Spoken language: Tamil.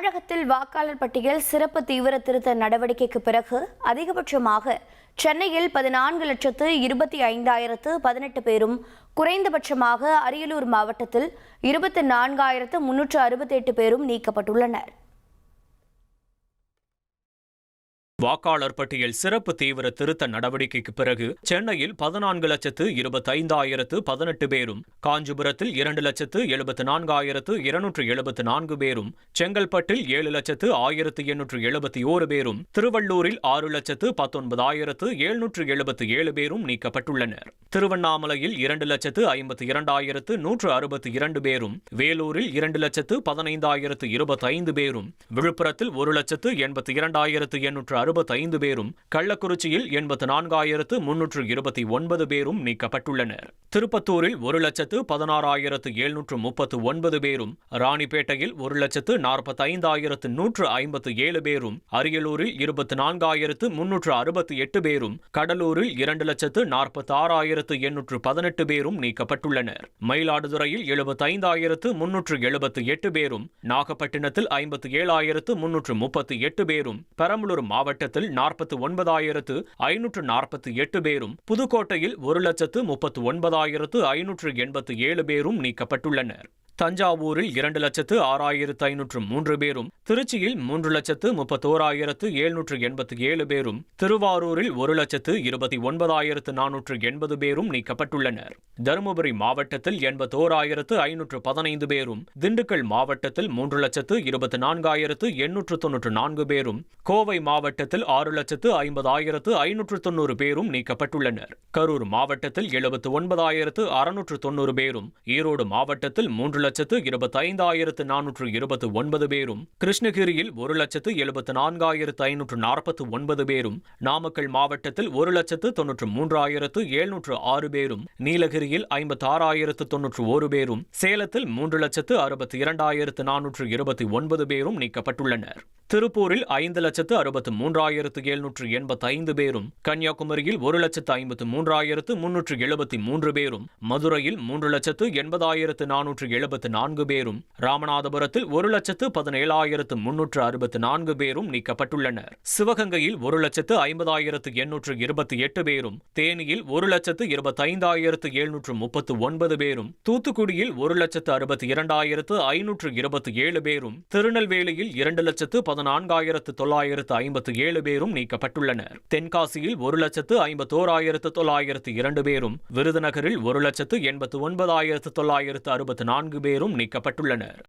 தமிழகத்தில் வாக்காளர் பட்டியல் சிறப்பு தீவிர திருத்த நடவடிக்கைக்கு பிறகு அதிகபட்சமாக சென்னையில் 14,25,018 பேரும், குறைந்தபட்சமாக அரியலூர் மாவட்டத்தில் 24,368 பேரும் நீக்கப்பட்டுள்ளனர். வாக்காளர் பட்டியல் சிறப்பு தீவிர திருத்த நடவடிக்கைக்கு பிறகு சென்னையில் 14,25,018 பேரும், காஞ்சிபுரத்தில் 2,74,274 பேரும், செங்கல்பட்டில் 7,01,871 பேரும், திருவள்ளூரில் 6,19,777 பேரும் நீக்கப்பட்டுள்ளனர். திருவண்ணாமலையில் 2,52,162 பேரும், வேலூரில் 2,15,025 பேரும், விழுப்புரத்தில் 1,82,865 பேரும், கள்ளக்குறிச்சியில் 84,329 பேரும் நீக்கப்பட்டுள்ளனர். திருப்பத்தூரில் 1,16,739 பேரும், ராணிப்பேட்டையில் 1,45,157 பேரும், அரியலூரில் 24,368 பேரும், கடலூரில் 2,46,818 பேரும் நீக்கப்பட்டுள்ளனர். மயிலாடுதுறையில் 75,378 பேரும், நாகப்பட்டினத்தில் 57,338 பேரும், பெரம்பலூர் மாவட்டத்தில் 49,548 பேரும், புதுக்கோட்டையில் 1,39,587 பேரும் நீக்கப்பட்டுள்ளனர். தஞ்சாவூரில் 2,06,503 பேரும், திருச்சியில் 3,31,787 பேரும், திருவாரூரில் 1,29,480 பேரும் நீக்கப்பட்டுள்ளனர். தருமபுரி மாவட்டத்தில் 81,515 பேரும், திண்டுக்கல் மாவட்டத்தில் 3,24,894 பேரும், கோவை மாவட்டத்தில் 6,50,590 பேரும் நீக்கப்பட்டுள்ளனர். கரூர் மாவட்டத்தில் 79,690 பேரும், ஈரோடு மாவட்டத்தில் 3,25,429 பேரும், கிருஷ்ணகிரியில் 1,74,549 பேரும், நாமக்கல் மாவட்டத்தில் 1,93,706 பேரும், நீலகிரியில் 56,091 பேரும், சேலத்தில் 3,62,429 பேரும் நீக்கப்பட்டுள்ளனர். திருப்பூரில் 5,63,785 பேரும், கன்னியாகுமரியில் 1,53,373 பேரும், மதுரையில் 3,80,474 பேரும், ராமநாதபுரத்தில் 1,17,364 பேரும் நீக்கப்பட்டுள்ளனர். சிவகங்கையில் 1,50,828 பேரும், தேனியில் 1,25,739 பேரும், தூத்துக்குடியில் 1,62,527 பேரும், திருநெல்வேலியில் 2,14,957 பேரும் நீக்கப்பட்டுள்ளனர். தென்காசியில் 1,51,902 பேரும், விருதுநகரில் 1,89,964 பேரும் நீக்கப்பட்டுள்ளனர்.